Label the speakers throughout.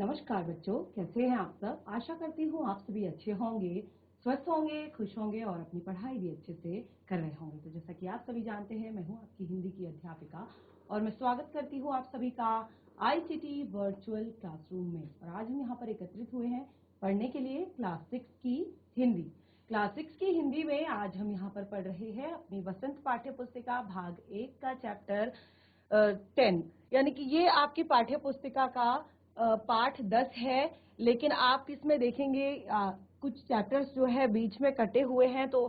Speaker 1: नमस्कार बच्चों, कैसे हैं आप सब। आशा करती हूँ आप सभी अच्छे होंगे, स्वस्थ होंगे, खुश होंगे और अपनी पढ़ाई भी अच्छे से कर रहे होंगे। तो जैसा कि आप सभी जानते हैं, मैं हूँ आपकी हिंदी की अध्यापिका और मैं स्वागत करती हूँ आप सभी का आईसीटी वर्चुअल क्लासरूम में। और आज हम यहाँ पर एकत्रित हुए हैं पढ़ने के लिए क्लास 6 की हिंदी। क्लास 6 की हिंदी में आज हम यहाँ पर पढ़ रहे हैं अपनी वसंत पाठ्य पुस्तिका भाग 1 का चैप्टर 10, यानी कि ये आपकी पाठ्य पुस्तिका का पाठ 10 है। लेकिन आप इसमें देखेंगे कुछ चैप्टर्स जो है बीच में कटे हुए हैं, तो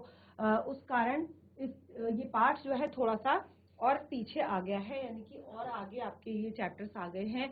Speaker 1: उस कारण ये पाठ जो है थोड़ा सा और पीछे आ गया है, यानी कि और आगे आपके ये चैप्टर्स आ गए हैं।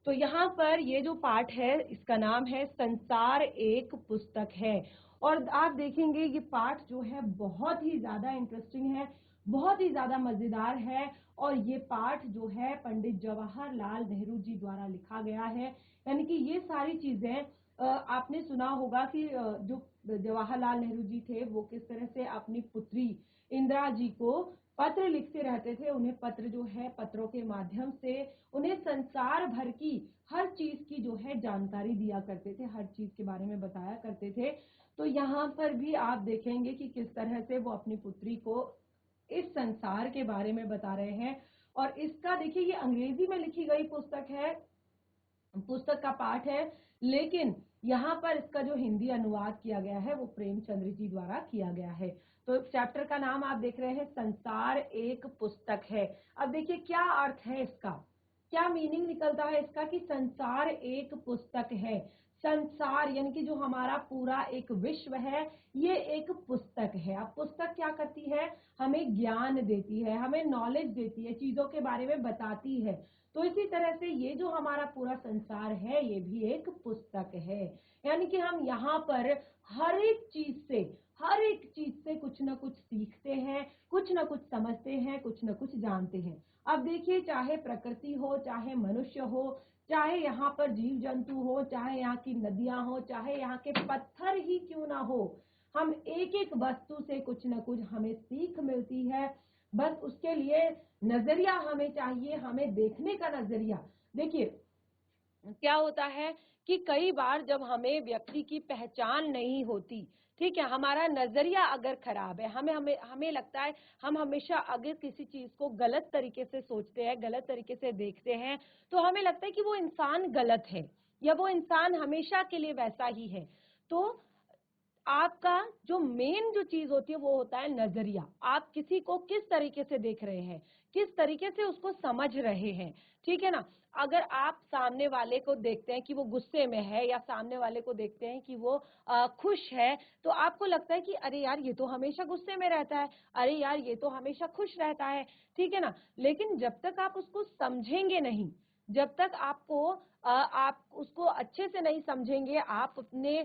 Speaker 1: तो यहाँ पर ये जो पाठ है इसका नाम है संसार एक पुस्तक है। और आप देखेंगे ये पाठ जो है बहुत ही ज्यादा इंटरेस्टिंग है, बहुत ही ज्यादा मजेदार है। और ये पाठ जो है पंडित जवाहरलाल नेहरू जी द्वारा लिखा गया है। यानी कि ये सारी चीजें आपने सुना होगा कि जो जवाहरलाल नेहरू जी थे वो किस तरह से अपनी पुत्री इंदिरा जी को पत्र लिखते रहते थे। उन्हें पत्र जो है पत्रों के माध्यम से उन्हें संसार भर की हर चीज की जो है जानकारी दिया करते थे, हर चीज के बारे में बताया करते थे। तो यहाँ पर भी आप देखेंगे कि किस तरह से वो अपनी पुत्री को इस संसार के बारे में बता रहे हैं। और इसका देखिए ये अंग्रेजी में लिखी गई पुस्तक का पाठ है, लेकिन यहाँ पर इसका जो हिंदी अनुवाद किया गया है वो प्रेमचंद्र जी द्वारा किया गया है। तो चैप्टर का नाम आप देख रहे हैं संसार एक पुस्तक है। अब देखिए क्या अर्थ है इसका, क्या मीनिंग निकलता है इसका कि संसार एक पुस्तक है। संसार यानी कि जो हमारा पूरा एक विश्व है ये एक पुस्तक है। अब पुस्तक क्या करती है, हमें ज्ञान देती है, हमें नॉलेज देती है, चीजों के बारे में बताती है। तो इसी तरह से ये जो हमारा पूरा संसार है ये भी एक पुस्तक है। यानी कि हम यहाँ पर हर एक चीज से कुछ ना कुछ सीखते हैं, कुछ ना कुछ समझते हैं, कुछ ना कुछ जानते हैं। अब देखिए चाहे प्रकृति हो, चाहे मनुष्य हो, चाहे यहाँ पर जीव जंतु हो, चाहे यहाँ की नदियां हो, चाहे यहाँ के पत्थर ही क्यों ना हो, हम एक एक वस्तु से कुछ ना कुछ हमें सीख मिलती है। बस उसके लिए नजरिया हमें चाहिए, हमें देखने का नजरिया। देखिए क्या होता है कि कई बार जब हमें व्यक्ति की पहचान नहीं होती, ठीक है, हमारा नजरिया अगर खराब है, हमें हमें हमें लगता है हम हमेशा अगर किसी चीज को गलत तरीके से सोचते हैं, गलत तरीके से देखते हैं, तो हमें लगता है कि वो इंसान गलत है या वो इंसान हमेशा के लिए वैसा ही है। तो आपका जो मेन जो चीज होती है वो होता है नजरिया। आप किसी को किस तरीके से देख रहे हैं, किस तरीके से उसको समझ रहे हैं, ठीक है ना। अगर आप सामने वाले को देखते हैं कि वो गुस्से में है या सामने वाले को देखते हैं कि वो खुश है, तो आपको लगता है कि अरे यार ये तो हमेशा गुस्से में रहता है, अरे यार ये तो हमेशा खुश रहता है, ठीक है ना। लेकिन जब तक आप उसको समझेंगे नहीं, जब तक आप उसको अच्छे से नहीं समझेंगे, आप अपने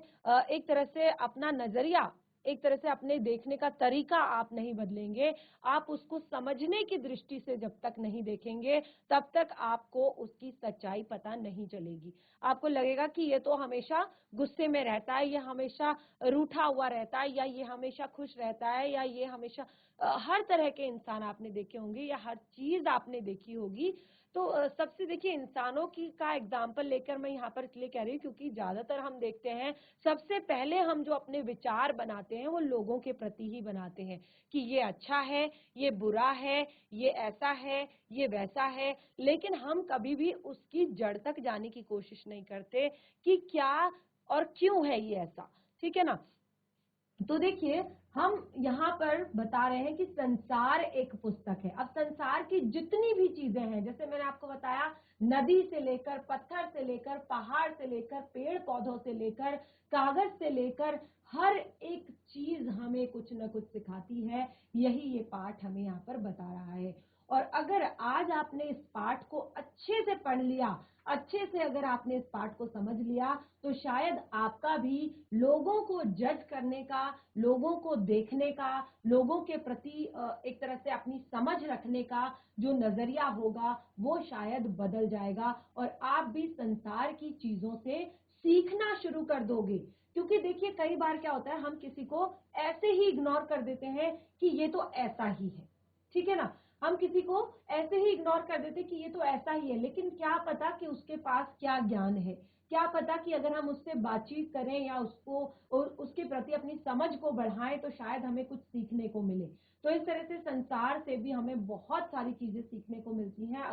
Speaker 1: एक तरह से अपना नजरिया, एक तरह से अपने देखने का तरीका आप नहीं बदलेंगे, आप उसको समझने की दृष्टि से जब तक नहीं देखेंगे, तब तक आपको उसकी सच्चाई पता नहीं चलेगी। आपको लगेगा कि ये तो हमेशा गुस्से में रहता है, ये हमेशा रूठा हुआ रहता है, या ये हमेशा खुश रहता है, या ये हमेशा हर तरह के इंसान आपने देखे होंगे या हर चीज आपने देखी होगी। तो सबसे देखिए इंसानों की का एग्जाम्पल लेकर मैं यहाँ पर इसलिए कह रही हूँ क्योंकि ज्यादातर हम देखते हैं सबसे पहले हम जो अपने विचार बनाते हैं वो लोगों के प्रति ही बनाते हैं कि ये अच्छा है, ये बुरा है, ये ऐसा है, ये वैसा है। लेकिन हम कभी भी उसकी जड़ तक जाने की कोशिश नहीं करते कि क्या और क्यों है ये ऐसा, ठीक है ना। तो देखिए हम यहाँ पर बता रहे हैं कि संसार एक पुस्तक है। अब संसार की जितनी भी चीजें हैं, जैसे मैंने आपको बताया, नदी से लेकर, पत्थर से लेकर, पहाड़ से लेकर, पेड़ पौधों से लेकर, कागज से लेकर, हर एक चीज हमें कुछ न कुछ सिखाती है। यही ये पाठ हमें यहाँ पर बता रहा है। और अगर आज आपने इस पाठ को अच्छे से पढ़ लिया, अच्छे से अगर आपने इस पाठ को समझ लिया, तो शायद आपका भी लोगों को जज करने का, लोगों को देखने का, लोगों के प्रति एक तरह से अपनी समझ रखने का जो नजरिया होगा वो शायद बदल जाएगा और आप भी संसार की चीजों से सीखना शुरू कर दोगे। क्योंकि देखिए कई बार क्या होता है, हम किसी को ऐसे ही इग्नोर कर देते हैं कि ये तो ऐसा ही है, ठीक है ना। हम किसी को ऐसे ही इग्नोर कर देते कि ये तो ऐसा ही है, लेकिन क्या पता कि उसके पास क्या ज्ञान है, क्या पता कि अगर हम उससे बातचीत करें या उसके प्रति अपनी समझ को बढ़ाएं तो शायद हमें कुछ सीखने को मिले। तो इस तरह से संसार से भी हमें बहुत सारी चीजें सीखने को मिलती हैं,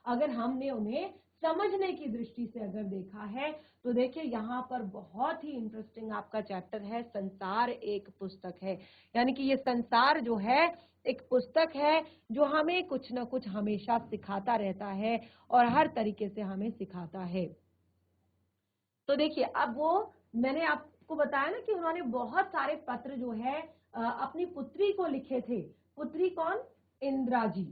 Speaker 1: अगर हमने उन्हें समझने की दृष्टि से अगर देखा है। तो देखिए यहाँ पर बहुत ही इंटरेस्टिंग आपका चैप्टर है, संसार एक पुस्तक है। यानी कि ये संसार जो है एक पुस्तक है जो हमें कुछ ना कुछ हमेशा सिखाता रहता है और हर तरीके से हमें सिखाता है। तो देखिए अब वो, मैंने आपको बताया ना कि उन्होंने बहुत सारे पत्र जो है अपनी पुत्री को लिखे थे। पुत्री कौन? इंदिरा जी।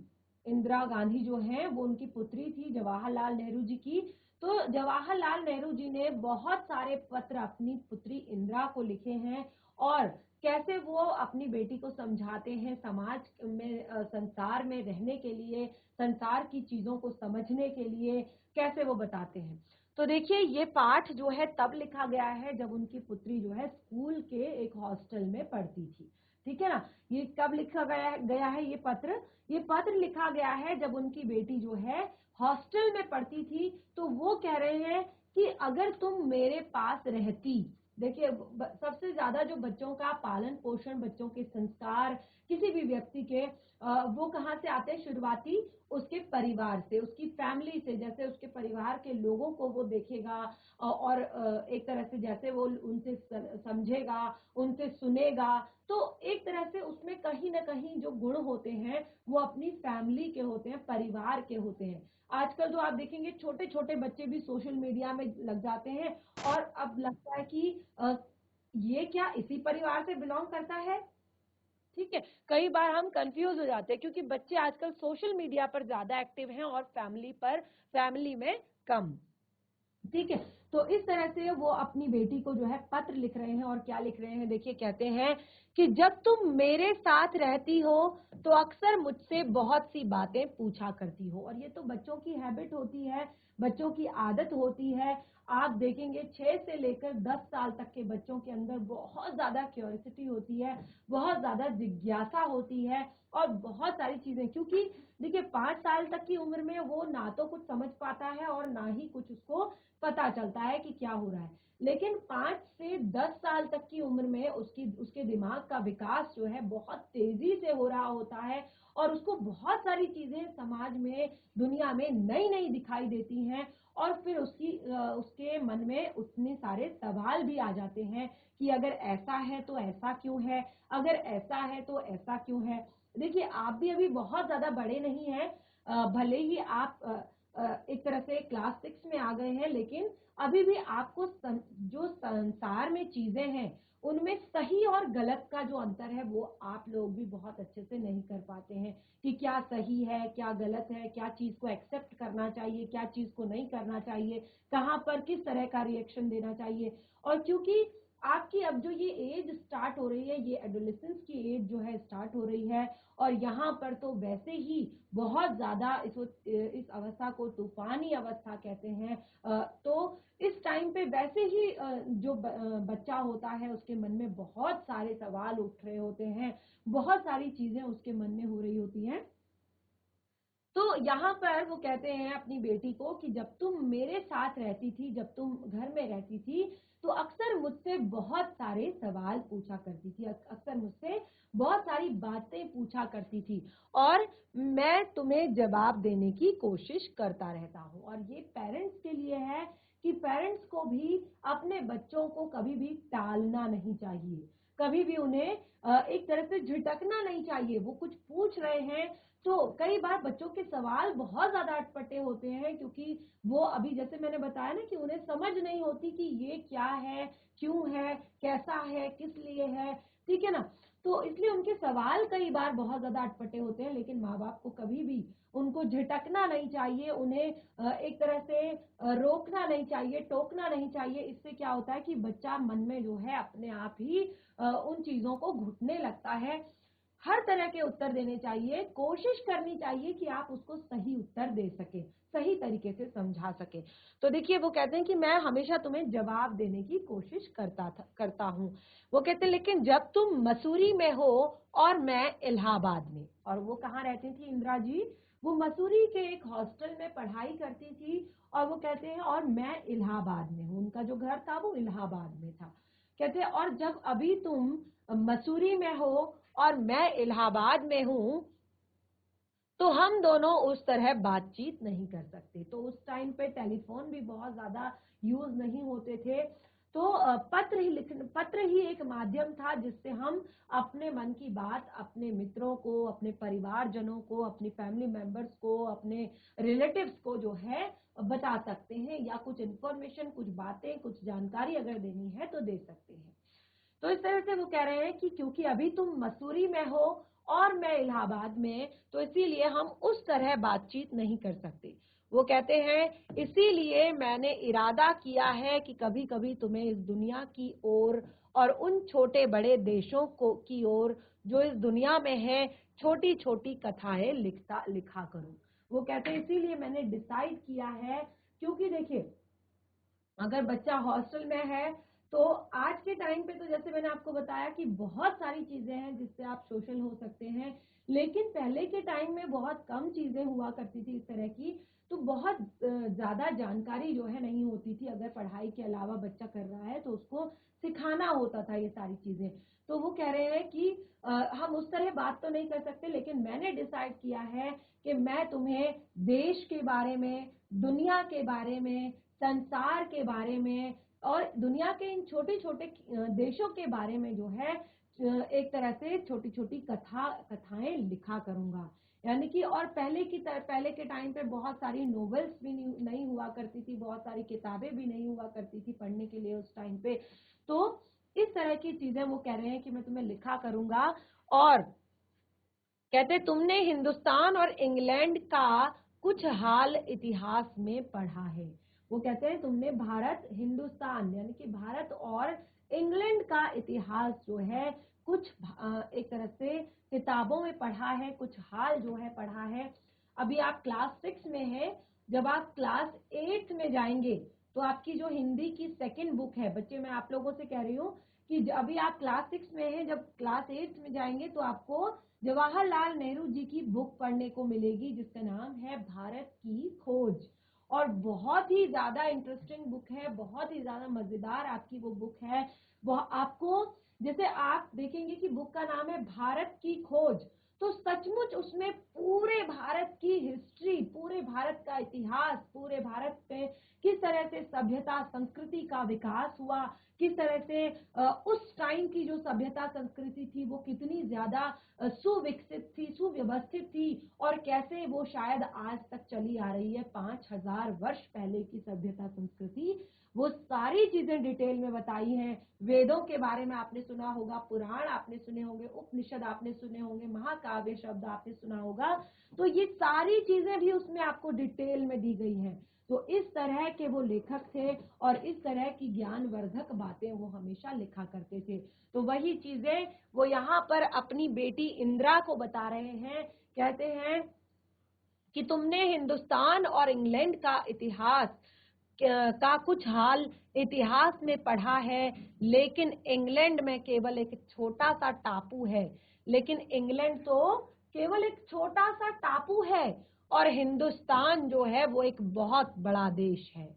Speaker 1: इंदिरा गांधी जो है वो उनकी पुत्री थी, जवाहरलाल नेहरू जी की। तो जवाहरलाल नेहरू जी ने बहुत सारे पत्र अपनी पुत्री इंदिरा को लिखे हैं, और कैसे वो अपनी बेटी को समझाते हैं समाज में, संसार में रहने के लिए, संसार की चीजों को समझने के लिए कैसे वो बताते हैं। तो देखिए ये पाठ जो है तब लिखा गया है जब उनकी पुत्री जो है स्कूल के एक हॉस्टल में पढ़ती थी। ठीक है ना। ये कब लिखा गया है ये पत्र लिखा गया है जब उनकी बेटी जो है हॉस्टल में पढ़ती थी। तो वो कह रहे हैं कि अगर तुम मेरे पास रहती, देखिए सबसे ज्यादा जो बच्चों का पालन पोषण, बच्चों के संस्कार किसी भी व्यक्ति के, वो कहाँ से आते हैं? शुरुआती उसके परिवार से, उसकी फैमिली से। जैसे उसके परिवार के लोगों को वो देखेगा और एक तरह से जैसे वो उनसे समझेगा, उनसे सुनेगा, तो एक तरह से उसमें कहीं ना कहीं जो गुण होते हैं वो अपनी फैमिली के होते हैं, परिवार के होते हैं। आजकल तो आप देखेंगे छोटे छोटे बच्चे भी सोशल मीडिया में लग जाते हैं, और अब लगता है कि ये क्या इसी परिवार से बिलोंग करता है? ठीक है, कई बार हम कंफ्यूज हो जाते हैं क्योंकि बच्चे आजकल सोशल मीडिया पर ज्यादा एक्टिव हैं और फैमिली में कम। ठीक है। तो इस तरह से वो अपनी बेटी को जो है पत्र लिख रहे हैं, और क्या लिख रहे हैं देखिए, कहते हैं कि जब तुम मेरे साथ रहती हो तो अक्सर मुझसे बहुत सी बातें पूछा करती हो। और ये तो बच्चों की हैबिट होती है, बच्चों की आदत होती है। आप देखेंगे 6 से लेकर 10 साल तक के बच्चों के अंदर बहुत ज्यादा क्यूरियोसिटी होती है, बहुत ज्यादा जिज्ञासा होती है, और बहुत सारी चीजें, क्योंकि देखिए 5 साल तक की उम्र में वो ना तो कुछ समझ पाता है और ना ही कुछ उसको पता चलता है कि क्या हो रहा है। लेकिन 5 से 10 साल तक की उम्र में उसके दिमाग का विकास जो है बहुत तेजी से हो रहा होता है, और उसको बहुत सारी चीजें समाज में, दुनिया में नई नई दिखाई देती हैं, और फिर उसके मन में उतने सारे सवाल भी आ जाते हैं कि अगर ऐसा है तो ऐसा क्यों है, अगर ऐसा है तो ऐसा क्यों है। देखिए आप भी अभी बहुत ज्यादा बड़े नहीं हैं, भले ही आप एक तरह से क्लास 6 में आ गए हैं, लेकिन अभी भी आपको जो संसार में चीजें हैं उनमें सही और गलत का जो अंतर है वो आप लोग भी बहुत अच्छे से नहीं कर पाते हैं, कि क्या सही है क्या गलत है, क्या चीज को एक्सेप्ट करना चाहिए क्या चीज को नहीं करना चाहिए, कहाँ पर किस तरह का रिएक्शन देना चाहिए। और क्योंकि आपकी अब जो ये एज स्टार्ट हो रही है, ये एडोलेसेंस की एज जो है स्टार्ट हो रही है, और यहाँ पर तो वैसे ही बहुत ज्यादा इस अवस्था को तूफानी अवस्था कहते हैं। तो इस टाइम पे वैसे ही जो बच्चा होता है उसके मन में बहुत सारे सवाल उठ रहे होते हैं, बहुत सारी चीजें उसके मन में हो रही होती हैं। तो यहाँ पर वो कहते हैं अपनी बेटी को कि जब तुम मेरे साथ रहती थी, जब तुम घर में रहती थी, तो अक्सर मुझसे बहुत सारे सवाल पूछा करती थी, अक्सर मुझसे बहुत सारी बातें पूछा करती थी, और मैं तुम्हें जवाब देने की कोशिश करता रहता हूँ। और ये पेरेंट्स के लिए है कि पेरेंट्स को भी अपने बच्चों को कभी भी टालना नहीं चाहिए, कभी भी उन्हें एक तरह से झिटकना नहीं चाहिए। वो कुछ पूछ रहे हैं तो कई बार बच्चों के सवाल बहुत ज्यादा अटपटे होते हैं, क्योंकि वो अभी जैसे मैंने बताया ना कि उन्हें समझ नहीं होती कि ये क्या है, क्यों है, कैसा है, किस लिए है। ठीक है ना। तो इसलिए उनके सवाल कई बार बहुत ज्यादा अटपटे होते हैं, लेकिन माँ बाप को कभी भी उनको झिटकना नहीं चाहिए, उन्हें एक तरह से रोकना नहीं चाहिए, टोकना नहीं चाहिए। इससे क्या होता है कि बच्चा मन में जो है अपने आप ही उन चीजों को घुटने लगता है। हर तरह के उत्तर देने चाहिए, कोशिश करनी चाहिए कि आप उसको सही उत्तर दे सके। सही तरीके से समझा सके। तो देखिए वो कहते हैं कि मैं हमेशा तुम्हें जवाब देने की कोशिश करता हूँ। वो कहते हैं लेकिन जब तुम मसूरी में हो और मैं इलाहाबाद में, और वो कहाँ रहती थी इंदिरा जी? वो मसूरी के एक हॉस्टल में पढ़ाई करती थी, और वो कहते हैं और मैं इलाहाबाद में हूँ। उनका जो घर था वो इलाहाबाद में था। कहते हैं और जब अभी तुम मसूरी में हो और मैं इलाहाबाद में हूँ, तो हम दोनों उस तरह बातचीत नहीं कर सकते। तो उस टाइम पे टेलीफोन भी बहुत ज्यादा यूज नहीं होते थे। तो पत्र ही एक माध्यम था जिससे हम अपने मन की बात अपने मित्रों को, अपने परिवारजनों को, अपनी फैमिली मेंबर्स को, अपने रिलेटिव्स को जो है बता सकते हैं, या कुछ इन्फॉर्मेशन, कुछ बातें, कुछ जानकारी अगर देनी है तो दे सकते हैं। तो इस तरह से वो कह रहे हैं कि क्योंकि अभी तुम मसूरी में हो और मैं इलाहाबाद में, तो इसीलिए हम उस तरह बातचीत नहीं कर सकते। वो कहते हैं इसीलिए मैंने इरादा किया है कि कभी कभी तुम्हें इस दुनिया की ओर और उन छोटे बड़े देशों को की ओर जो इस दुनिया में है, छोटी छोटी कथाएं लिखा करूं। वो कहते हैं इसीलिए मैंने डिसाइड किया है, क्योंकि देखिए अगर बच्चा हॉस्टल में है तो आज के टाइम पे तो जैसे मैंने आपको बताया कि बहुत सारी चीजें हैं जिससे आप सोशल हो सकते हैं, लेकिन पहले के टाइम में बहुत कम चीजें हुआ करती थी इस तरह की। तो बहुत ज्यादा जानकारी जो है नहीं होती थी। अगर पढ़ाई के अलावा बच्चा कर रहा है तो उसको सिखाना होता था ये सारी चीजें। तो वो कह रहे हैं कि हम उस तरह बात तो नहीं कर सकते, लेकिन मैंने डिसाइड किया है कि मैं तुम्हें देश के बारे में, दुनिया के बारे में, संसार के बारे में और दुनिया के इन छोटे छोटे देशों के बारे में जो है एक तरह से छोटी छोटी कथाएं लिखा करूंगा। यानी कि और पहले के टाइम पे बहुत सारी नॉवेल्स भी नहीं हुआ करती थी, बहुत सारी किताबें भी नहीं हुआ करती थी पढ़ने के लिए उस टाइम पे। तो इस तरह की चीजें वो कह रहे हैं कि मैं तुम्हें लिखा करूंगा। और कहते तुमने हिंदुस्तान और इंग्लैंड का कुछ हाल इतिहास में पढ़ा है। वो कहते हैं तुमने भारत, हिंदुस्तान यानी कि भारत और इंग्लैंड का इतिहास जो है कुछ एक तरह से किताबों में पढ़ा है, कुछ हाल जो है पढ़ा है। अभी आप क्लास 6 में हैं, जब आप क्लास 8 में जाएंगे तो आपकी जो हिंदी की सेकंड बुक है, बच्चे मैं आप लोगों से कह रही हूँ कि अभी आप क्लास 6 में हैं, जब क्लास 8 में जाएंगे तो आपको जवाहरलाल नेहरू जी की बुक पढ़ने को मिलेगी जिसका नाम है भारत की खोज। और बहुत ही ज्यादा इंटरेस्टिंग बुक है, बहुत ही ज्यादा मजेदार आपकी वो बुक है। वो आपको, जैसे आप देखेंगे कि बुक का नाम है भारत की खोज, तो सचमुच उसमें पूरे भारत की हिस्ट्री, पूरे भारत का इतिहास, पूरे भारत में किस तरह से सभ्यता संस्कृति का विकास हुआ, किस तरह से उस टाइम की जो सभ्यता संस्कृति थी वो कितनी ज्यादा सुविकसित थी, सुव्यवस्थित थी, और कैसे वो शायद आज तक चली आ रही है, 5000 वर्ष पहले की सभ्यता संस्कृति। वो सारी चीजें डिटेल में बताई हैं। वेदों के बारे में आपने सुना होगा, पुराण आपने सुने होंगे, उपनिषद आपने सुने होंगे, महाकाव्य शब्द आपने सुना होगा। तो ये सारी चीजें भी उसमें आपको डिटेल में दी गई हैं। तो इस तरह के वो लेखक थे और इस तरह की ज्ञानवर्धक बातें वो हमेशा लिखा करते थे। तो वही चीजें वो यहाँ पर अपनी बेटी इंदिरा को बता रहे हैं। कहते हैं कि तुमने हिंदुस्तान और इंग्लैंड का इतिहास का कुछ हाल इतिहास में पढ़ा है, लेकिन इंग्लैंड में केवल एक छोटा सा टापू है। लेकिन इंग्लैंड तो केवल एक छोटा सा टापू है और हिंदुस्तान जो है वो एक बहुत बड़ा देश है।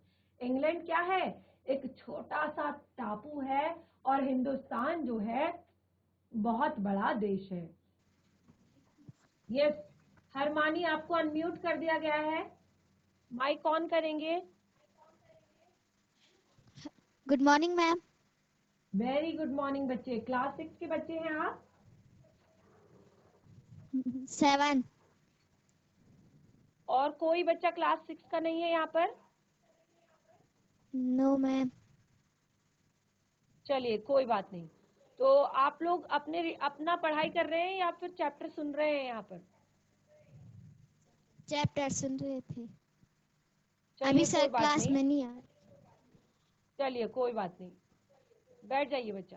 Speaker 1: इंग्लैंड क्या है? एक छोटा सा टापू है और हिंदुस्तान जो है बहुत बड़ा देश है। यस, हरमानी आपको अनम्यूट कर दिया गया है, माइक ऑन करेंगे।
Speaker 2: Good morning ma'am.
Speaker 1: Very good morning बच्चे। क्लास 6 के बच्चे हैं आप?
Speaker 2: 7।
Speaker 1: और कोई बच्चा क्लास 6 का नहीं है यहाँ पर?
Speaker 2: No ma'am.
Speaker 1: चलिए कोई बात नहीं। तो आप लोग अपना पढ़ाई कर रहे हैं या फिर चैप्टर सुन रहे हैं यहाँ पर?
Speaker 2: चैप्टर सुन रहे थे। अभी
Speaker 1: चलिए
Speaker 2: सर
Speaker 1: कोई बात
Speaker 2: क्लास
Speaker 1: नहीं,
Speaker 2: में नहीं आ रहे।
Speaker 1: चलिए कोई बात नहीं, बैठ जाइए बच्चा।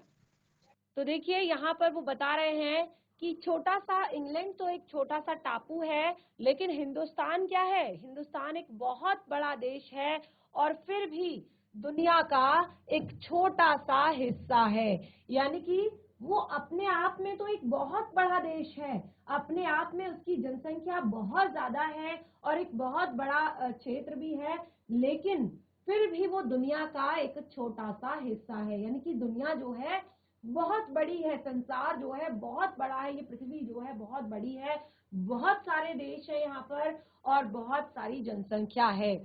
Speaker 1: तो देखिए यहाँ पर वो बता रहे हैं कि छोटा सा इंग्लैंड तो एक छोटा सा टापू है, लेकिन हिंदुस्तान क्या है? हिंदुस्तान एक बहुत बड़ा देश है और फिर भी दुनिया का एक छोटा सा हिस्सा है। यानी कि वो अपने आप में तो एक बहुत बड़ा देश है, अपने आप में उसकी जनसंख्या बहुत ज्यादा है और एक बहुत बड़ा क्षेत्र भी है, लेकिन फिर भी वो दुनिया का एक छोटा सा हिस्सा है। यानी कि दुनिया जो है बहुत बड़ी है, संसार जो है बहुत बड़ा है, ये पृथ्वी जो है बहुत बड़ी है, बहुत सारे देश है यहाँ पर और बहुत सारी जनसंख्या है।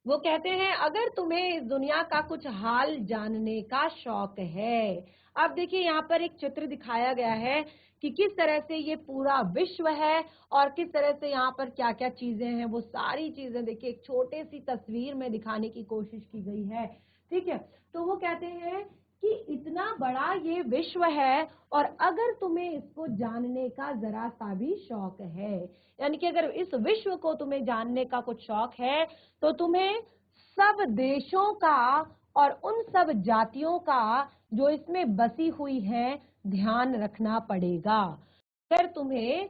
Speaker 1: वो कहते हैं अगर तुम्हें इस दुनिया का कुछ हाल जानने का शौक है। अब देखिए यहाँ पर एक चित्र दिखाया गया है कि किस तरह से ये पूरा विश्व है और किस तरह से यहाँ पर क्या क्या चीजें हैं, वो सारी चीजें देखिए एक छोटे सी तस्वीर में दिखाने की कोशिश की गई है। ठीक है, तो वो कहते हैं कि इतना बड़ा ये विश्व है और अगर तुम्हें इसको जानने का जरा सा भी शौक है, यानी कि अगर इस विश्व को तुम्हें जानने का कुछ शौक है तो तुम्हें सब देशों का और उन सब जातियों का जो इसमें बसी हुई है ध्यान रखना पड़ेगा। अगर तुम्हें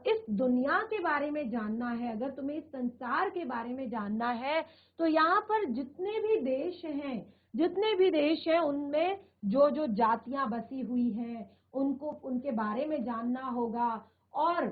Speaker 1: इस दुनिया के बारे में जानना है, अगर तुम्हें इस संसार के बारे में जानना है, तो यहाँ पर जितने भी देश हैं उनमें जो जो जातियां बसी हुई हैं उनको उनके बारे में जानना होगा और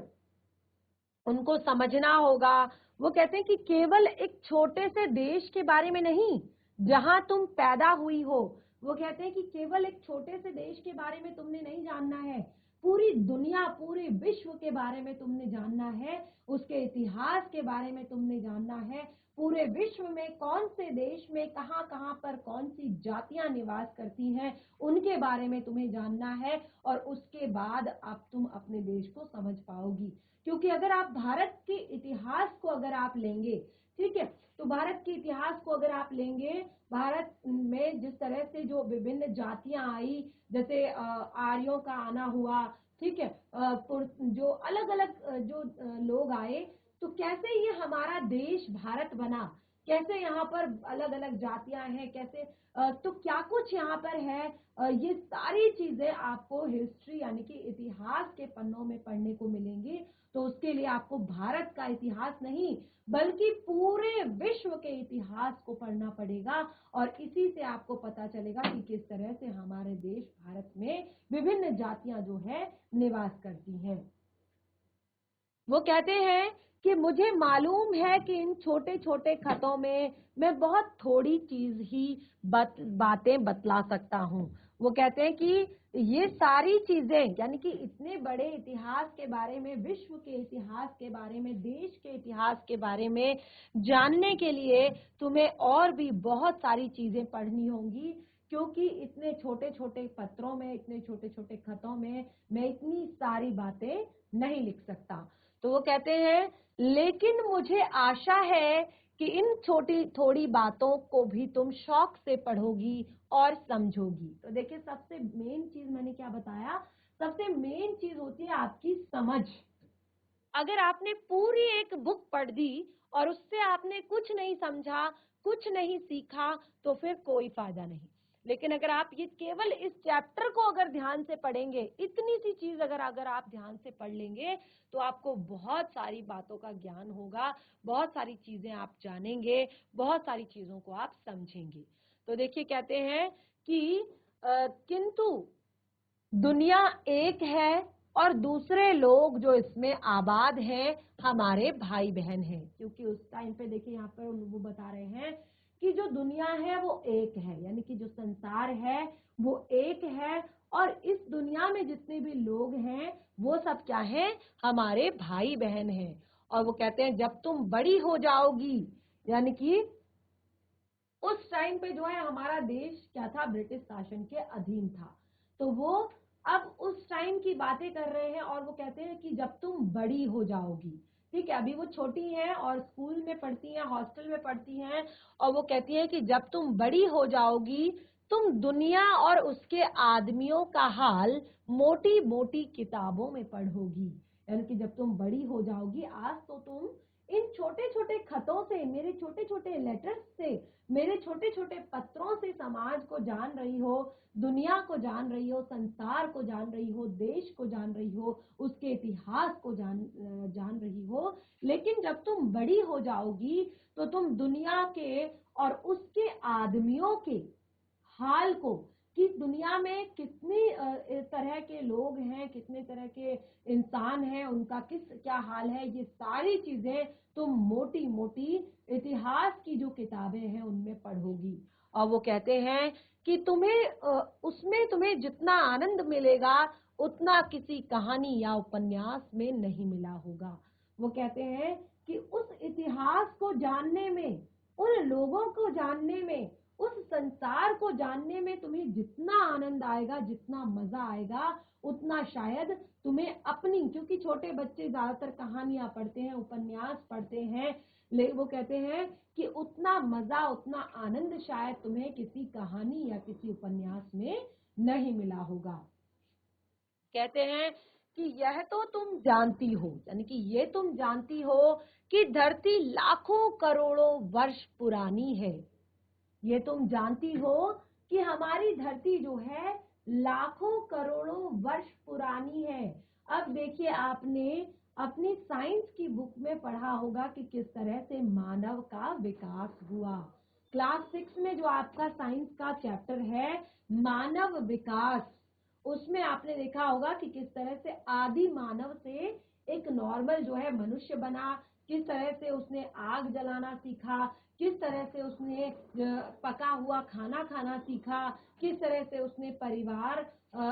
Speaker 1: उनको समझना होगा। वो कहते हैं कि केवल एक छोटे से देश के बारे में नहीं जहां तुम पैदा हुई हो, वो कहते हैं कि केवल एक छोटे से देश के बारे में तुमने नहीं जानना है, पूरी दुनिया पूरे विश्व के बारे में तुमने जानना है, उसके इतिहास के बारे में तुमने जानना है, पूरे विश्व में कौन से देश में कहां कहां पर कौन सी जातियां निवास करती हैं उनके बारे में तुम्हें जानना है और उसके बाद अब तुम अपने देश को समझ पाओगी। क्योंकि अगर आप भारत के इतिहास को अगर आप लेंगे, ठीक है, तो भारत के इतिहास को अगर आप लेंगे, भारत में जिस तरह से जो विभिन्न जातियां आई, जैसे आर्यों का आना हुआ, ठीक है, जो अलग अलग जो लोग आए, तो कैसे ये हमारा देश भारत बना, कैसे यहाँ पर अलग अलग जातियां हैं, कैसे तो क्या कुछ यहाँ पर है, ये सारी चीजें आपको हिस्ट्री यानी कि इतिहास के पन्नों में पढ़ने को मिलेंगी। तो उसके लिए आपको भारत का इतिहास नहीं बल्कि पूरे विश्व के इतिहास को पढ़ना पड़ेगा और इसी से आपको पता चलेगा कि किस तरह से हमारे देश भारत में विभिन्न जातियां जो है निवास करती हैं। वो कहते हैं कि मुझे मालूम है कि इन छोटे छोटे खतों में मैं बहुत थोड़ी चीज ही बातें बतला सकता हूँ। वो कहते हैं कि ये सारी चीजें यानी कि इतने बड़े इतिहास के बारे में, विश्व के इतिहास के बारे में, देश के इतिहास के बारे में जानने के लिए तुम्हें और भी बहुत सारी चीजें पढ़नी होंगी, क्योंकि इतने छोटे छोटे पत्रों में, इतने छोटे छोटे खतों में मैं इतनी सारी बातें नहीं लिख सकता। तो वो कहते हैं लेकिन मुझे आशा है कि इन छोटी थोड़ी बातों को भी तुम शौक से पढ़ोगी और समझोगी। तो देखिए सबसे मेन चीज मैंने क्या बताया, सबसे मेन चीज होती है आपकी समझ। अगर आपने पूरी एक बुक पढ़ दी और उससे आपने कुछ नहीं समझा, कुछ नहीं सीखा, तो फिर कोई फायदा नहीं। लेकिन अगर आप ये केवल इस चैप्टर को अगर ध्यान से पढ़ेंगे, इतनी सी चीज अगर आप ध्यान से पढ़ लेंगे, तो आपको बहुत सारी बातों का ज्ञान होगा, बहुत सारी चीजें आप जानेंगे, बहुत सारी चीजों को आप समझेंगे। तो देखिए कहते हैं कि किंतु दुनिया एक है और दूसरे लोग जो इसमें आबाद हैं हमारे भाई बहन हैं। क्योंकि उस टाइम पे देखिए यहाँ पर वो बता रहे हैं कि जो दुनिया है वो एक है, यानी कि जो संसार है वो एक है और इस दुनिया में जितने भी लोग हैं वो सब क्या हैं, हमारे भाई बहन हैं। और वो कहते हैं जब तुम बड़ी हो जाओगी, यानी कि उस टाइम पे जो है हमारा देश क्या था, ब्रिटिश शासन के अधीन था, तो वो अब उस टाइम की बातें कर रहे हैं और वो कहते हैं कि जब तुम बड़ी हो जाओगी, ठीक है, अभी वो छोटी हैं और स्कूल में पढ़ती हैं, हॉस्टल में पढ़ती हैं, और वो कहती है कि जब तुम बड़ी हो जाओगी तुम दुनिया और उसके आदमियों का हाल मोटी मोटी किताबों में पढ़ोगी। यानी कि जब तुम बड़ी हो जाओगी, आज तो तुम इन छोटे छोटे खतों से, मेरे छोटे छोटे लेटर्स से, मेरे छोटे छोटे पत्रों से समाज को जान रही हो, दुनिया को जान रही हो, संसार को जान रही हो, देश को जान रही हो, उसके इतिहास को जान रही हो। लेकिन जब तुम बड़ी हो जाओगी तो तुम दुनिया के और उसके आदमियों के हाल को, कि दुनिया में कितनी तरह के लोग हैं, कितने तरह के इंसान हैं, उनका किस क्या हाल है, ये सारी चीजें तुम मोटी मोटी इतिहास की जो किताबें हैं उनमें पढ़ोगी। और वो कहते हैं कि उसमें तुम्हें जितना आनंद मिलेगा उतना किसी कहानी या उपन्यास में नहीं मिला होगा। वो कहते हैं कि उस इतिहास को जानने में, उन लोगों को जानने में, उस संसार को जानने में तुम्हें जितना आनंद आएगा, जितना मजा आएगा, उतना शायद तुम्हें अपनी, क्योंकि छोटे बच्चे ज्यादातर कहानियां पढ़ते हैं, उपन्यास पढ़ते हैं, वो कहते हैं कि उतना मजा, उतना आनंद शायद तुम्हें किसी कहानी या किसी उपन्यास में नहीं मिला होगा। कहते हैं कि यह तो तुम जानती हो, यानी कि ये तुम जानती हो कि धरती लाखों करोड़ों वर्ष पुरानी है। ये तुम जानती हो कि हमारी धरती जो है लाखों करोड़ों वर्ष पुरानी है। अब देखिए, आपने अपनी साइंस की बुक में पढ़ा होगा कि किस तरह से मानव का विकास हुआ। क्लास 6 में जो आपका साइंस का चैप्टर है मानव विकास, उसमें आपने देखा होगा कि किस तरह से आदि मानव से एक नॉर्मल जो है मनुष्य बना, किस तरह से उसने आग जलाना सीखा, किस तरह से उसने पका हुआ खाना खाना सीखा, किस तरह से उसने परिवार,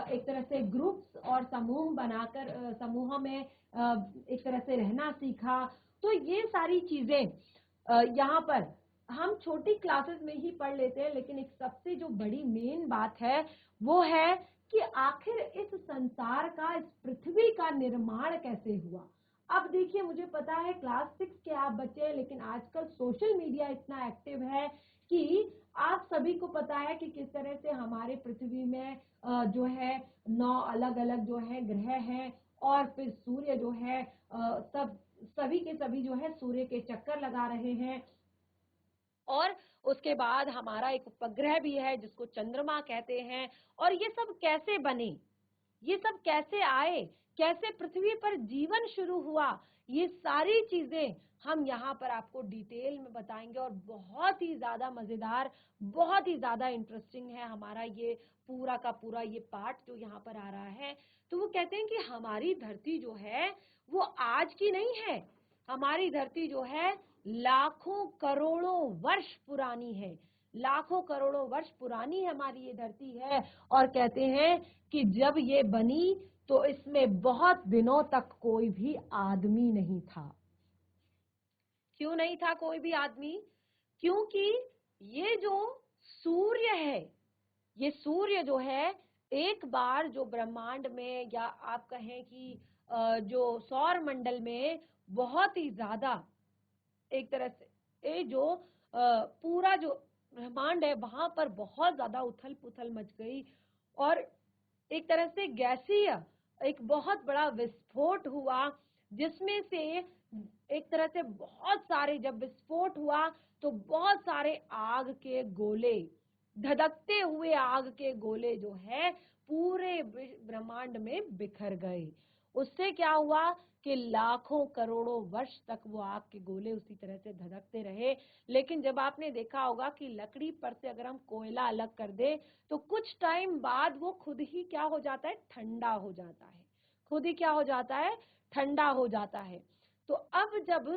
Speaker 1: एक तरह से ग्रुप्स और समूह बनाकर समूह में एक तरह से रहना सीखा। तो ये सारी चीजें यहाँ पर हम छोटी क्लासेस में ही पढ़ लेते हैं, लेकिन एक सबसे जो बड़ी मेन बात है वो है कि आखिर इस संसार का, इस पृथ्वी का निर्माण कैसे हुआ। अब देखिए, मुझे पता है क्लास 6 के आप बच्चे हैं, लेकिन आजकल सोशल मीडिया इतना एक्टिव है कि आप सभी को पता है कि किस तरह से हमारे पृथ्वी में जो है 9 अलग अलग जो है ग्रह हैं, और फिर सूर्य जो है सभी के सभी जो है सूर्य के चक्कर लगा रहे हैं। और उसके बाद हमारा एक उपग्रह भी है जिसको चंद्रमा कहते हैं। और ये सब कैसे बने, ये सब कैसे आए, कैसे पृथ्वी पर जीवन शुरू हुआ, ये सारी चीजें हम यहाँ पर आपको डिटेल में बताएंगे। और बहुत ही ज्यादा मजेदार, बहुत ही ज्यादा इंटरेस्टिंग है हमारा ये पूरा का पूरा ये पार्ट जो यहाँ पर आ रहा है। तो वो कहते हैं कि हमारी धरती जो है वो आज की नहीं है, हमारी धरती जो है लाखों करोड़ों वर्ष पुरानी है, लाखों करोड़ों वर्ष पुरानी हमारी ये धरती है। और कहते हैं कि जब ये बनी तो इसमें बहुत दिनों तक कोई भी आदमी नहीं था। क्यों नहीं था कोई भी आदमी? क्योंकि ये जो सूर्य है, ये सूर्य जो है एक बार जो ब्रह्मांड में, या आप कहें कि जो सौर मंडल में बहुत ही ज्यादा एक तरह से ये जो पूरा जो ब्रह्मांड है वहां पर बहुत ज्यादा उथल पुथल मच गई, और एक तरह से गैसीय एक बहुत बड़ा विस्फोट हुआ, जिसमें से एक तरह से बहुत सारे, जब विस्फोट हुआ तो बहुत सारे आग के गोले, धधकते हुए आग के गोले जो है पूरे ब्रह्मांड में बिखर गए। उससे क्या हुआ कि लाखों करोड़ों वर्ष तक वो आग के गोले उसी तरह से धधकते रहे। लेकिन जब आपने देखा होगा कि लकड़ी पर से अगर हम कोयला अलग कर दे तो कुछ टाइम बाद वो खुद ही क्या हो जाता है, ठंडा हो जाता है, खुद ही क्या हो जाता है, ठंडा हो जाता है। तो अब जब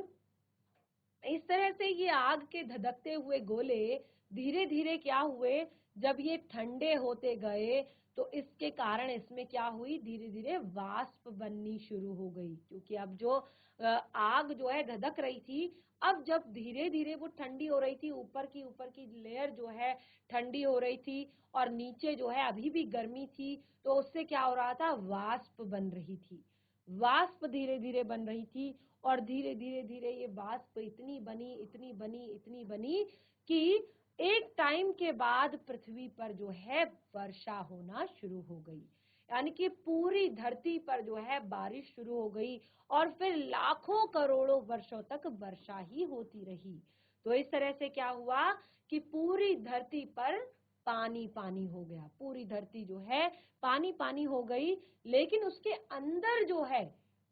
Speaker 1: इस तरह से ये आग के धधकते हुए गोले धीरे धीरे क्या हुए, जब ये ठंडे होते गए तो इसके कारण इसमें क्या हुई, धीरे धीरे वाष्प बननी शुरू हो गई। क्योंकि अब जो आग जो है धधक रही थी, अब जब धीरे धीरे वो ठंडी हो रही थी, ऊपर की लेयर जो है ठंडी हो रही थी और नीचे जो है अभी भी गर्मी थी, तो उससे क्या हो रहा था, वाष्प बन रही थी, वाष्प धीरे धीरे बन रही थी। और धीरे धीरे धीरे ये वाष्प इतनी बनी, इतनी बनी, इतनी बनी कि एक टाइम के बाद पृथ्वी पर जो है वर्षा होना शुरू हो गई। यानी कि पूरी धरती पर जो है बारिश शुरू हो गई और फिर लाखों करोड़ों वर्षों तक वर्षा ही होती रही। तो इस तरह से क्या हुआ कि पूरी धरती पर पानी पानी हो गया, पूरी धरती जो है पानी पानी हो गई। लेकिन उसके अंदर जो है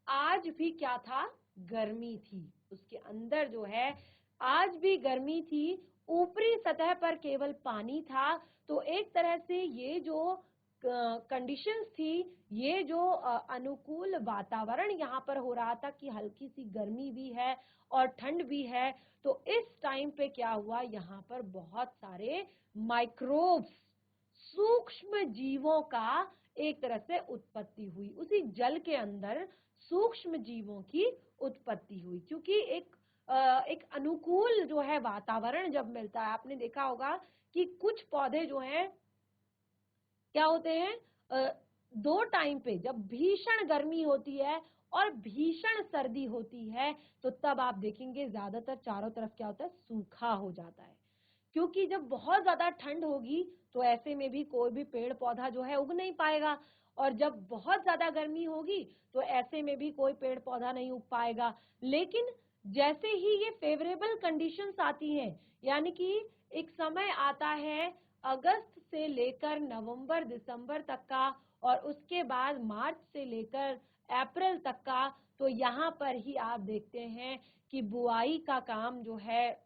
Speaker 1: आज भी क्या था, गर्मी थी। उसके अंदर जो है आज भी गर्मी थी, ऊपरी सतह पर केवल पानी था। तो एक तरह से ये जो कंडीशंस थी, ये जो अनुकूल वातावरण यहाँ पर हो रहा था कि हल्की सी गर्मी भी है और ठंड भी है, तो इस टाइम पे क्या हुआ, यहाँ पर बहुत सारे माइक्रोब्स, सूक्ष्म जीवों का एक तरह से उत्पत्ति हुई। उसी जल के अंदर सूक्ष्म जीवों की उत्पत्ति हुई, क्योंकि एक अनुकूल जो है वातावरण जब मिलता है, आपने देखा होगा कि कुछ पौधे जो हैं क्या होते हैं, दो टाइम पे जब भीषण गर्मी होती है और भीषण सर्दी होती है, तो तब आप देखेंगे ज्यादातर चारों तरफ क्या होता है, सूखा हो जाता है। क्योंकि जब बहुत ज्यादा ठंड होगी तो ऐसे में भी कोई भी पेड़ पौधा जो है उग नहीं पाएगा, और जब बहुत ज्यादा गर्मी होगी तो ऐसे में भी कोई पेड़ पौधा नहीं उग पाएगा। लेकिन जैसे ही ये फेवरेबल कंडीशंस आती हैं, यानी कि एक समय आता है अगस्त से लेकर नवंबर दिसंबर तक का, और उसके बाद मार्च से लेकर अप्रैल तक का, तो यहाँ पर ही आप देखते हैं कि बुआई का काम जो है,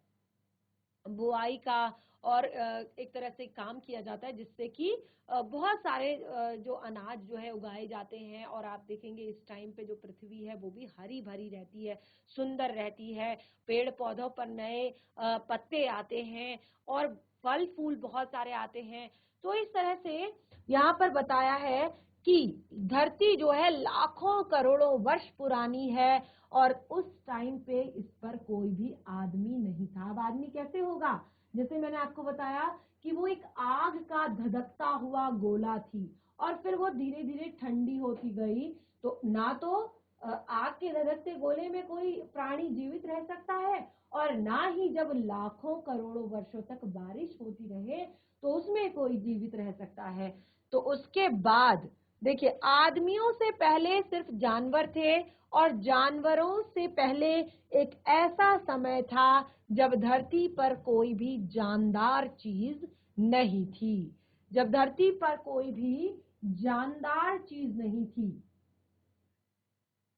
Speaker 1: बुआई का और एक तरह से काम किया जाता है, जिससे कि बहुत सारे जो अनाज जो है उगाए जाते हैं। और आप देखेंगे इस टाइम पे जो पृथ्वी है वो भी हरी भरी रहती है, सुंदर रहती है, पेड़ पौधों पर नए पत्ते आते हैं और फल फूल बहुत सारे आते हैं। तो इस तरह से यहाँ पर बताया है कि धरती जो है लाखों करोड़ों वर्ष पुरानी है, और उस टाइम पे इस पर कोई भी आदमी नहीं था। अब आदमी कैसे होगा, जैसे मैंने आपको बताया कि वो एक आग का धधकता हुआ गोला थी, और फिर वो धीरे धीरे ठंडी होती गई। तो ना तो आग के धधकते गोले में कोई प्राणी जीवित रह सकता है, और ना ही जब लाखों करोड़ों वर्षों तक बारिश होती रहे तो उसमें कोई जीवित रह सकता है। तो उसके बाद देखिए, आदमियों से पहले सिर्फ जानवर थे, और जानवरों से पहले एक ऐसा समय था जब धरती पर कोई भी जानदार चीज नहीं थी, जब धरती पर कोई भी जानदार चीज नहीं थी।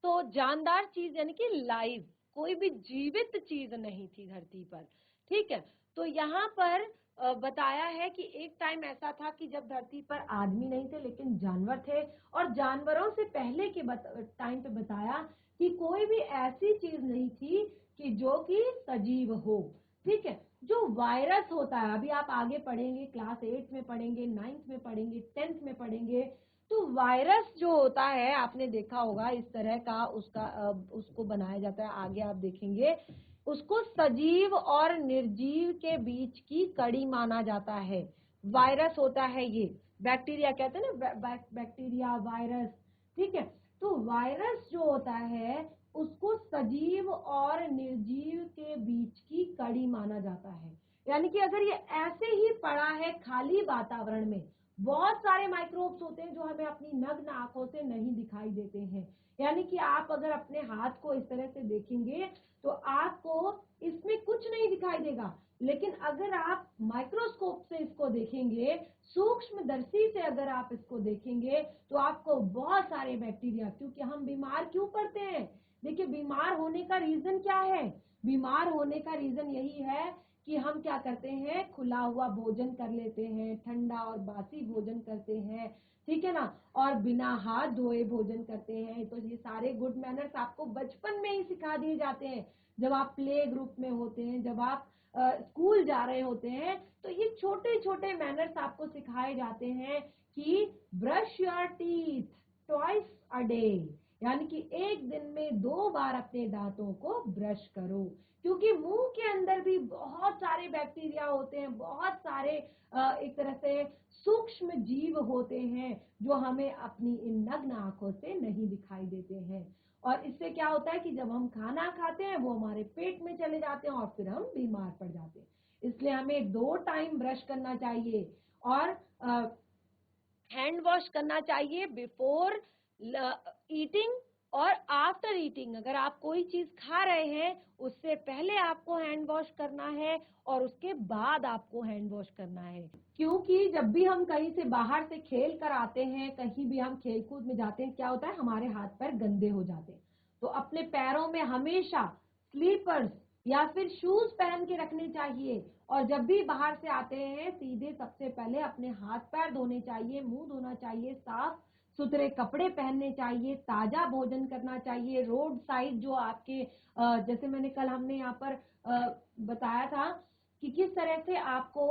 Speaker 1: तो जानदार चीज यानी कि लाइव, कोई भी जीवित चीज नहीं थी धरती पर। ठीक है, तो यहाँ पर बताया है कि एक टाइम ऐसा था कि जब धरती पर आदमी नहीं थे लेकिन जानवर थे, और जानवरों से पहले के टाइम पे बताया कि कोई भी ऐसी चीज नहीं थी कि जो कि सजीव हो। ठीक है, जो वायरस होता है, अभी आप आगे पढ़ेंगे, क्लास 8 में पढ़ेंगे, 9th में पढ़ेंगे, 10th में पढ़ेंगे, तो वायरस जो होता है आपने देखा होगा इस तरह का, उसको बनाया जाता है, आगे आप देखेंगे। उसको सजीव और निर्जीव के बीच की कड़ी माना जाता है। वायरस होता है ये, बैक्टीरिया कहते हैं ना, बैक्टीरिया वायरस। ठीक है, तो वायरस जो होता है उसको सजीव और निर्जीव के बीच की कड़ी माना जाता है। यानी कि अगर ये ऐसे ही पड़ा है खाली वातावरण में, बहुत सारे माइक्रोब्स होते हैं जो हमें अपनी नग्न आंखों से नहीं दिखाई देते हैं। यानी कि आप अगर अपने हाथ को इस तरह से देखेंगे तो आपको इसमें कुछ नहीं दिखाई देगा, लेकिन अगर आप माइक्रोस्कोप से इसको देखेंगे, सूक्ष्मदर्शी से अगर आप इसको देखेंगे, तो आपको बहुत सारे बैक्टीरिया, क्योंकि हम बीमार क्यों पड़ते हैं, देखिए बीमार होने का रीजन क्या है, बीमार होने का रीजन यही है कि हम क्या करते हैं, खुला हुआ भोजन कर लेते हैं, ठंडा और बासी भोजन करते हैं, ठीक है ना, और बिना हाथ धोए भोजन करते हैं। तो ये सारे गुड मैनर्स आपको बचपन में ही सिखा दिए जाते हैं, जब आप प्ले ग्रुप में होते हैं, जब आप स्कूल जा रहे होते हैं, तो ये छोटे छोटे मैनर्स आपको सिखाए जाते हैं कि brush your teeth twice a day, यानी कि एक दिन में 2 बार अपने दांतों को ब्रश करो, क्योंकि मुंह के अंदर भी बहुत सारे बैक्टीरिया होते हैं, बहुत सारे एक तरह से सूक्ष्म जीव होते हैं जो हमें अपनी इन नग्न आंखों से नहीं दिखाई देते हैं। और इससे क्या होता है कि जब हम खाना खाते हैं वो हमारे पेट में चले जाते हैं और फिर हम बीमार पड़ जाते हैं। इसलिए हमें 2 टाइम ब्रश करना चाहिए। और हैंड वॉश करना चाहिए बिफोर ईटिंग और आफ्टर ईटिंग। अगर आप कोई चीज खा रहे हैं उससे पहले आपको हैंड वॉश करना है और उसके बाद आपको हैंड वॉश करना है, क्योंकि जब भी हम कहीं से बाहर से खेल कर आते हैं, कहीं भी हम खेल कूद में जाते हैं, क्या होता है हमारे हाथ पैर गंदे हो जाते हैं। तो अपने पैरों में हमेशा स्लीपर्स या फिर शूज पहन के रखने चाहिए और जब भी बाहर से आते हैं सीधे सबसे पहले अपने हाथ पैर धोने चाहिए, मुंह धोना चाहिए, साफ सुथरे कपड़े पहनने चाहिए, ताजा भोजन करना चाहिए। रोड साइड जो आपके जैसे मैंने कल हमने यहाँ पर बताया था कि किस तरह से आपको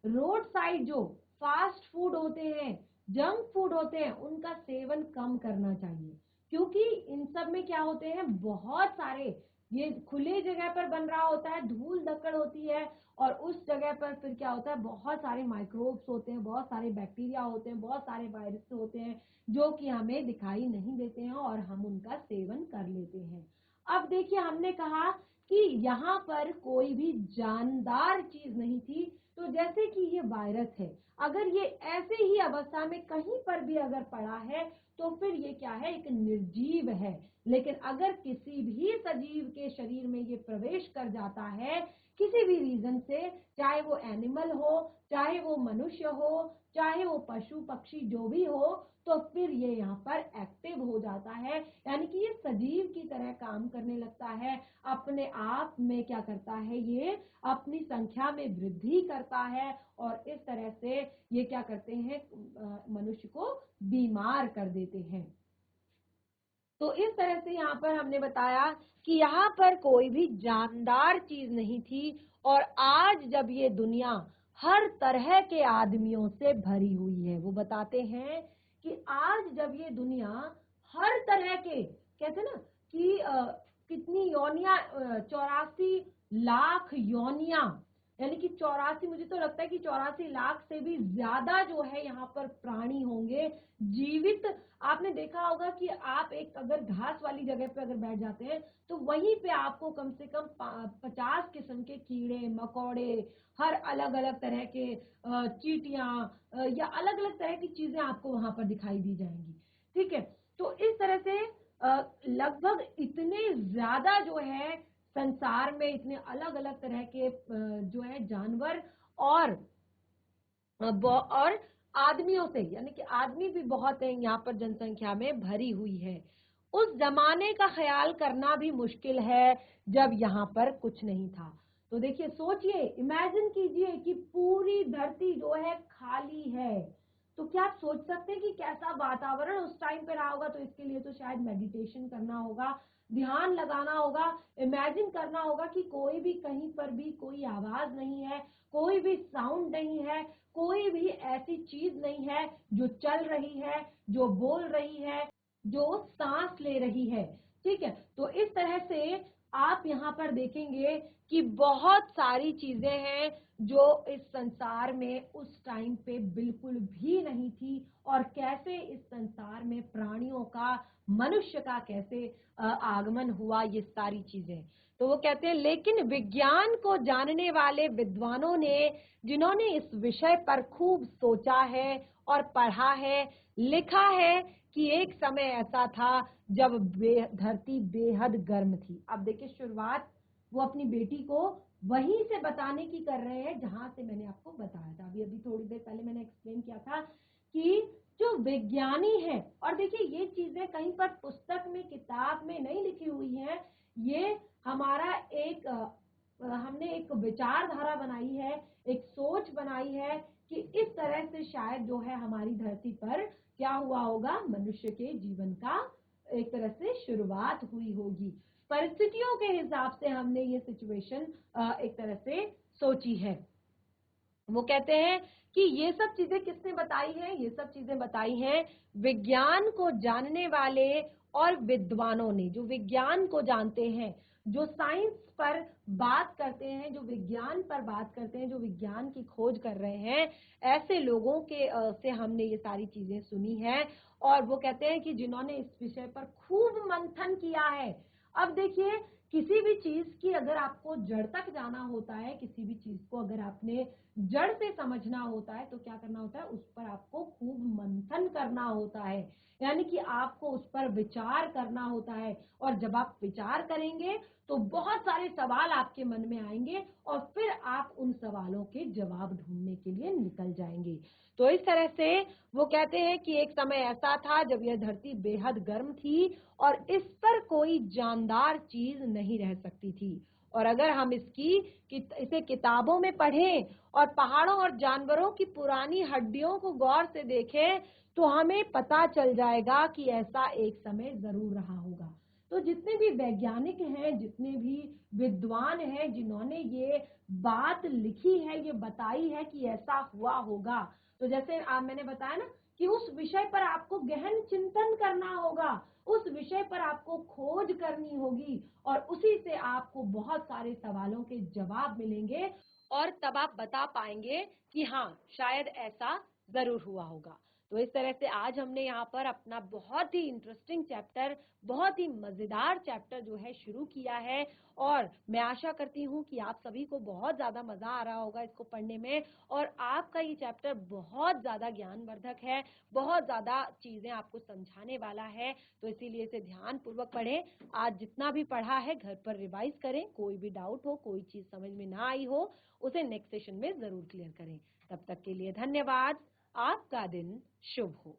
Speaker 1: रोड साइड जो फास्ट फूड होते हैं, जंक फूड होते हैं, उनका सेवन कम करना चाहिए, क्योंकि इन सब में क्या होते हैं बहुत सारे, ये खुले जगह पर बन रहा होता है, धूल धक्कड़ होती है और उस जगह पर फिर क्या होता है बहुत सारे माइक्रोब्स होते हैं, बहुत सारे बैक्टीरिया होते हैं, बहुत सारे वायरस होते हैं जो कि हमें दिखाई नहीं देते हैं और हम उनका सेवन कर लेते हैं। अब देखिए हमने कहा कि यहाँ पर कोई भी जानदार चीज नहीं थी, तो जैसे कि ये वायरस है, अगर ये ऐसे ही अवस्था में कहीं पर भी अगर पड़ा है तो फिर ये क्या है, एक निर्जीव है। लेकिन अगर किसी भी सजीव के शरीर में ये प्रवेश कर जाता है किसी भी रीजन से, चाहे वो एनिमल हो, चाहे वो मनुष्य हो, चाहे वो पशु पक्षी जो भी हो, तो फिर ये यहाँ पर एक्टिव हो जाता है, यानी कि ये सजीव की तरह काम करने लगता है, अपने आप में क्या करता है, ये अपनी संख्या में वृद्धि करता है और इस तरह से ये क्या करते हैं, मनुष्य को बीमार कर देते हैं। तो इस तरह से यहाँ पर हमने बताया कि यहाँ पर कोई भी जानदार चीज नहीं थी और आज जब ये दुनिया हर तरह के आदमियों से भरी हुई है, वो बताते हैं कि आज जब ये दुनिया हर तरह के, कहते ना कि कितनी योनिया, 84 लाख योनिया, यानी कि 84, मुझे तो लगता है कि 84 लाख से भी ज्यादा जो है यहाँ पर प्राणी होंगे जीवित। आपने देखा होगा कि आप एक अगर घास वाली जगह पे अगर बैठ जाते हैं तो वहीं पे आपको कम से कम 50 किस्म के कीड़े मकोड़े, हर अलग अलग तरह के चींटियां या अलग अलग तरह की चीजें आपको वहां पर दिखाई दी जाएंगी। ठीक है, तो इस तरह से लगभग इतने ज्यादा जो है संसार में इतने अलग अलग तरह के जो है जानवर और आदमियों से, यानी कि आदमी भी बहुत है यहाँ पर, जनसंख्या में भरी हुई है। उस जमाने का ख्याल करना भी मुश्किल है जब यहाँ पर कुछ नहीं था। तो देखिए सोचिए, इमेजिन कीजिए कि पूरी धरती जो है खाली है, तो क्या आप सोच सकते हैं कि कैसा वातावरण उस टाइम पे रहा होगा। तो इसके लिए तो शायद मेडिटेशन करना होगा, ध्यान लगाना होगा, इमेजिन करना होगा कि कोई भी कहीं पर भी कोई आवाज नहीं है, कोई भी साउंड नहीं है, कोई भी ऐसी चीज नहीं है जो चल रही है, जो बोल रही है, जो सांस ले रही है। ठीक है, तो इस तरह से आप यहाँ पर देखेंगे कि बहुत सारी चीजें हैं जो इस संसार में उस टाइम पे बिल्कुल भी नहीं थी और कैसे इस संसार में प्राणियों का, मनुष्य का कैसे आगमन हुआ, ये सारी चीजें। तो वो कहते हैं लेकिन विज्ञान को जानने वाले विद्वानों ने, जिन्होंने इस विषय पर खूब सोचा है और पढ़ा है, लिखा है कि एक समय ऐसा था जब धरती बेहद गर्म थी। अब देखिए शुरुआत वो अपनी बेटी को वहीं से बताने की कर रहे हैं जहां से मैंने आपको बताया था, अभी थोड़ी देर पहले मैंने एक्सप्लेन किया था कि जो विज्ञानी है, और देखिए ये चीजें कहीं पर पुस्तक में, किताब में नहीं लिखी हुई है, ये हमारा एक हमने एक विचारधारा बनाई है, एक सोच बनाई है कि इस तरह से शायद जो है हमारी धरती पर क्या हुआ होगा, मनुष्य के जीवन का एक तरह से शुरुआत हुई होगी। परिस्थितियों के हिसाब से हमने ये सिचुएशन एक तरह से सोची है। वो कहते हैं कि ये सब चीजें किसने बताई हैं, ये सब चीजें बताई हैं विज्ञान को जानने वाले और विद्वानों ने, जो विज्ञान को जानते हैं, जो साइंस पर बात करते हैं, जो विज्ञान पर बात करते हैं, जो विज्ञान की खोज कर रहे हैं, ऐसे लोगों के से हमने ये सारी चीजें सुनी है। और वो कहते हैं कि जिन्होंने इस विषय पर खूब मंथन किया है। अब देखिए किसी भी चीज की अगर आपको जड़ तक जाना होता है, किसी भी चीज को अगर आपने जड़ से समझना होता है तो क्या करना होता है, उस पर आपको खूब मंथन करना होता है, यानी कि आपको उस पर विचार करना होता है। और जब आप विचार करेंगे तो बहुत सारे सवाल आपके मन में आएंगे और फिर आप उन सवालों के जवाब ढूंढने के लिए निकल जाएंगे। तो इस तरह से वो कहते हैं कि एक समय ऐसा था जब यह धरती बेहद गर्म थी और इस पर कोई जानदार चीज नहीं रह सकती थी। और अगर हम इसे किताबों में पढ़ें और पहाड़ों और जानवरों की पुरानी हड्डियों को गौर से देखें तो हमें पता चल जाएगा कि ऐसा एक समय जरूर रहा होगा। तो जितने भी वैज्ञानिक हैं, जितने भी विद्वान हैं, जिन्होंने ये बात लिखी है, ये बताई है कि ऐसा हुआ होगा, तो जैसे मैंने बताया ना कि उस विषय पर आपको गहन चिंतन करना होगा, उस विषय पर आपको खोज करनी होगी और उसी से आपको बहुत सारे सवालों के जवाब मिलेंगे और तब आप बता पाएंगे कि हाँ, शायद ऐसा जरूर हुआ होगा। तो इस तरह से आज हमने यहाँ पर अपना बहुत ही इंटरेस्टिंग चैप्टर, बहुत ही मजेदार चैप्टर जो है शुरू किया है और मैं आशा करती हूँ कि आप सभी को बहुत ज्यादा मजा आ रहा होगा इसको पढ़ने में और आपका ये चैप्टर बहुत ज्यादा ज्ञानवर्धक है, बहुत ज्यादा चीजें आपको समझाने वाला है। तो इसीलिए इसे ध्यान पूर्वक पढ़ें। आज जितना भी पढ़ा है घर पर रिवाइज करें, कोई भी डाउट हो, कोई चीज समझ में ना आई हो, उसे नेक्स्ट सेशन में जरूर क्लियर करें। तब तक के लिए धन्यवाद। आपका दिन शुभ हो।